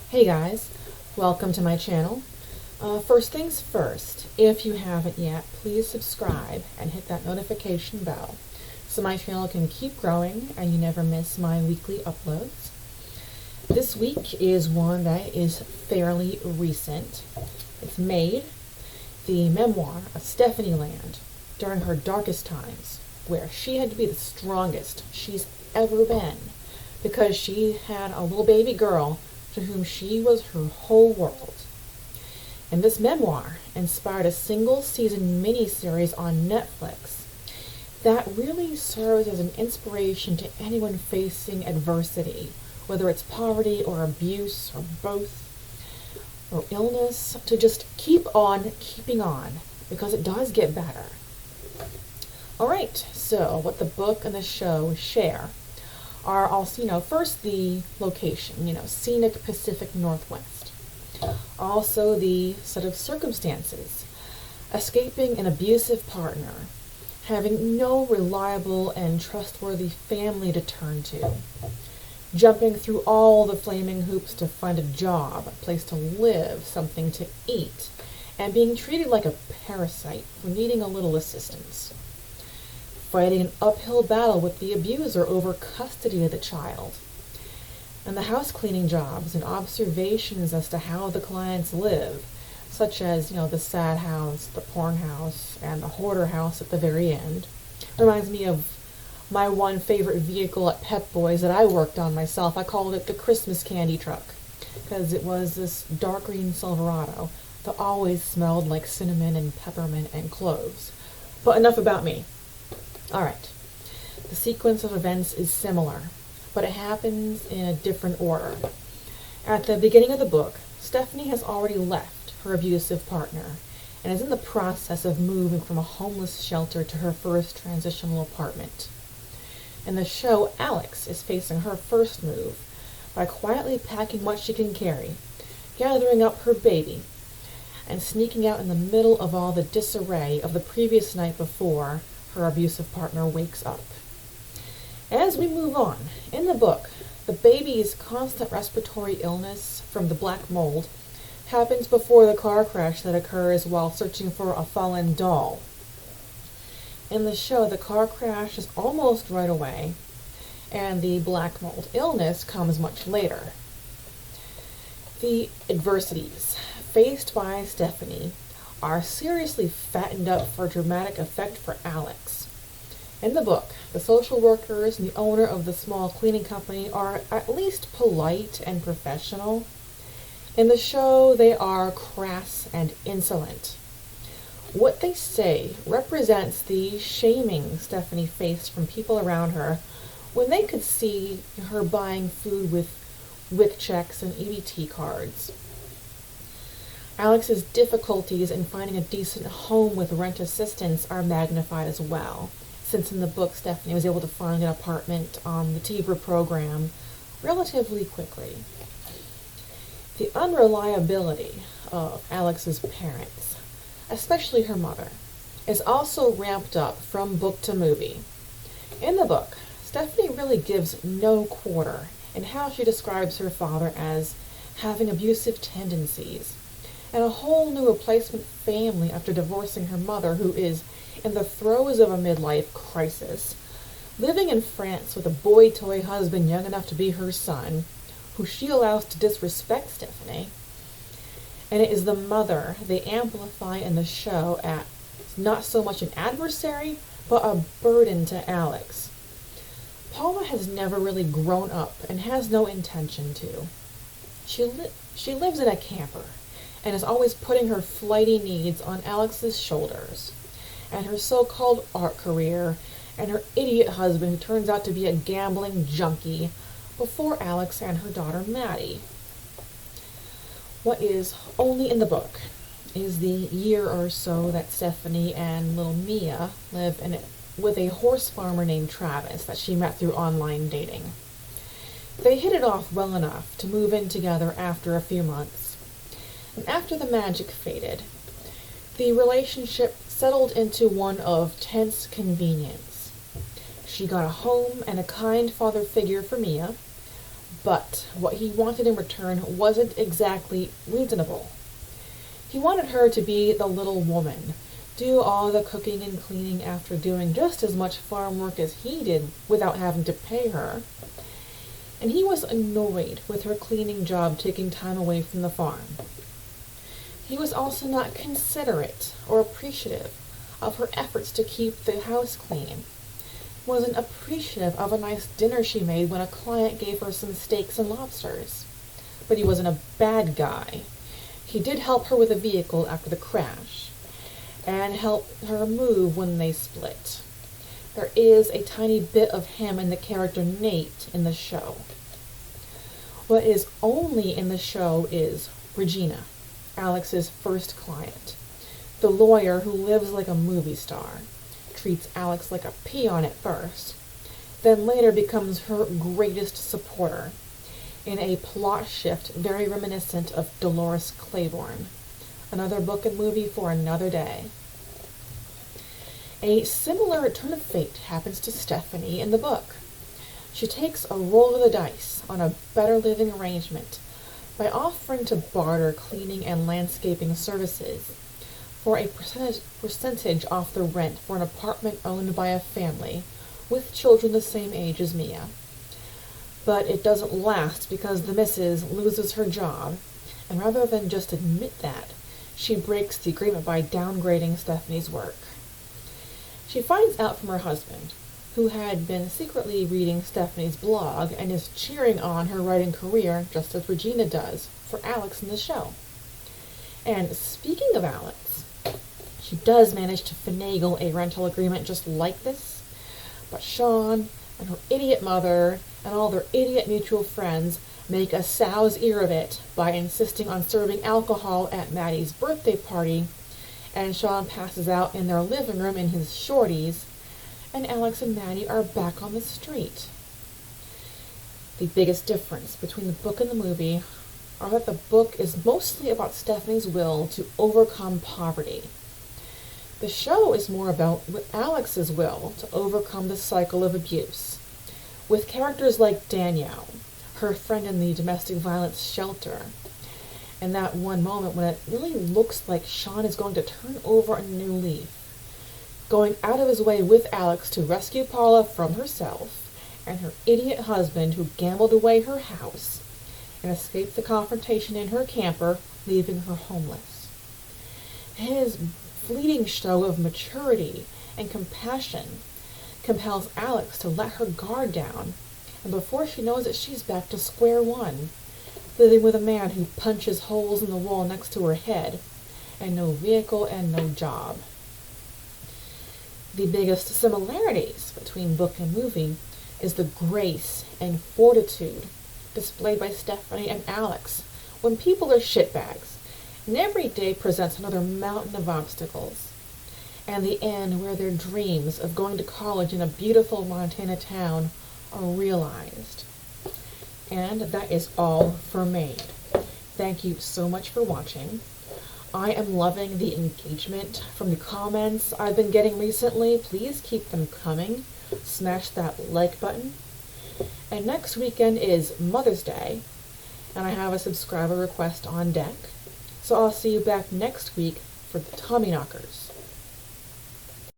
Hey guys, welcome to my channel. First things first, if you haven't yet, please subscribe and hit that notification bell so my channel can keep growing and you never miss my weekly uploads. This week is one that is fairly recent. It's Maid, the memoir of Stephanie Land during her darkest times, where she had to be the strongest she's ever been because she had a little baby girl to whom she was her whole world. And this memoir inspired a single-season miniseries on Netflix that really serves as an inspiration to anyone facing adversity, whether it's poverty or abuse or both, or illness, to just keep on keeping on, because it does get better. Alright, so what the book and the show share are also, first the location, scenic Pacific Northwest. Also the set of circumstances, escaping an abusive partner, having no reliable and trustworthy family to turn to, jumping through all the flaming hoops to find a job, a place to live, something to eat, and being treated like a parasite for needing a little assistance. Fighting an uphill battle with the abuser over custody of the child, and the house cleaning jobs and observations as to how the clients live, such as, the sad house, the porn house, and the hoarder house at the very end. Reminds me of my one favorite vehicle at Pep Boys that I worked on myself. I called it the Christmas candy truck, because it was this dark green Silverado that always smelled like cinnamon and peppermint and cloves. But enough about me. Alright, the sequence of events is similar, but it happens in a different order. At the beginning of the book, Stephanie has already left her abusive partner and is in the process of moving from a homeless shelter to her first transitional apartment. In the show, Alex is facing her first move by quietly packing what she can carry, gathering up her baby, and sneaking out in the middle of all the disarray of the previous night before her abusive partner wakes up. As we move on, in the book, the baby's constant respiratory illness from the black mold happens before the car crash that occurs while searching for a fallen doll. In the show, the car crash is almost right away, and the black mold illness comes much later. The adversities faced by Stephanie are seriously fattened up for dramatic effect for Alex. In the book, the social workers and the owner of the small cleaning company are at least polite and professional. In the show, they are crass and insolent. What they say represents the shaming Stephanie faced from people around her when they could see her buying food with WIC checks and EBT cards. Alex's difficulties in finding a decent home with rent assistance are magnified as well, since in the book Stephanie was able to find an apartment on the TVR program relatively quickly. The unreliability of Alex's parents, especially her mother, is also ramped up from book to movie. In the book, Stephanie really gives no quarter in how she describes her father as having abusive tendencies, and a whole new replacement family after divorcing her mother, who is in the throes of a midlife crisis, living in France with a boy toy husband young enough to be her son, who she allows to disrespect Stephanie. And it is the mother they amplify in the show as not so much an adversary, but a burden to Alex. Paula has never really grown up and has no intention to. She lives in a camper and is always putting her flighty needs on Alex's shoulders, and her so-called art career, and her idiot husband who turns out to be a gambling junkie, before Alex and her daughter Maddie. What is only in the book is the year or so that Stephanie and little Mia live in it with a horse farmer named Travis that she met through online dating. They hit it off well enough to move in together after a few months. And after the magic faded, the relationship settled into one of tense convenience. She got a home and a kind father figure for Mia, But what he wanted in return wasn't exactly reasonable. He wanted her to be the little woman, do all the cooking and cleaning after doing just as much farm work as he did without having to pay her. And he was annoyed with her cleaning job taking time away from the farm. He was also not considerate or appreciative of her efforts to keep the house clean. Wasn't appreciative of a nice dinner she made when a client gave her some steaks and lobsters. But he wasn't a bad guy. He did help her with a vehicle after the crash, and helped her move when they split. There is a tiny bit of him and the character Nate in the show. What is only in the show is Regina, Alex's first client, the lawyer who lives like a movie star, treats Alex like a peon at first, then later becomes her greatest supporter, in a plot shift very reminiscent of Dolores Claiborne. Another book and movie for another day. A similar turn of fate happens to Stephanie in the book. She takes a roll of the dice on a better living arrangement by offering to barter cleaning and landscaping services for a percentage off the rent for an apartment owned by a family with children the same age as Mia. But it doesn't last because the missus loses her job, and rather than just admit that, she breaks the agreement by downgrading Stephanie's work. She finds out from her husband, who had been secretly reading Stephanie's blog and is cheering on her writing career just as Regina does for Alex in the show. And speaking of Alex, she does manage to finagle a rental agreement just like this, but Sean and her idiot mother and all their idiot mutual friends make a sow's ear of it by insisting on serving alcohol at Maddie's birthday party, and Sean passes out in their living room in his shorties, and Alex and Maddie are back on the street. The biggest difference between the book and the movie are that the book is mostly about Stephanie's will to overcome poverty. The show is more about Alex's will to overcome the cycle of abuse, with characters like Danielle, her friend in the domestic violence shelter, and that one moment when it really looks like Sean is going to turn over a new leaf, going out of his way with Alex to rescue Paula from herself and her idiot husband who gambled away her house and escaped the confrontation in her camper, leaving her homeless. His fleeting show of maturity and compassion compels Alex to let her guard down, and before she knows it, she's back to square one, living with a man who punches holes in the wall next to her head, and no vehicle and no job. The biggest similarities between book and movie is the grace and fortitude displayed by Stephanie and Alex when people are shitbags, and every day presents another mountain of obstacles, and the end where their dreams of going to college in a beautiful Montana town are realized. And that is all for Maid. Thank you so much for watching. I am loving the engagement from the comments I've been getting recently. Please keep them coming. Smash that like button. And next weekend is Mother's Day, and I have a subscriber request on deck. So I'll see you back next week for the Tommyknockers.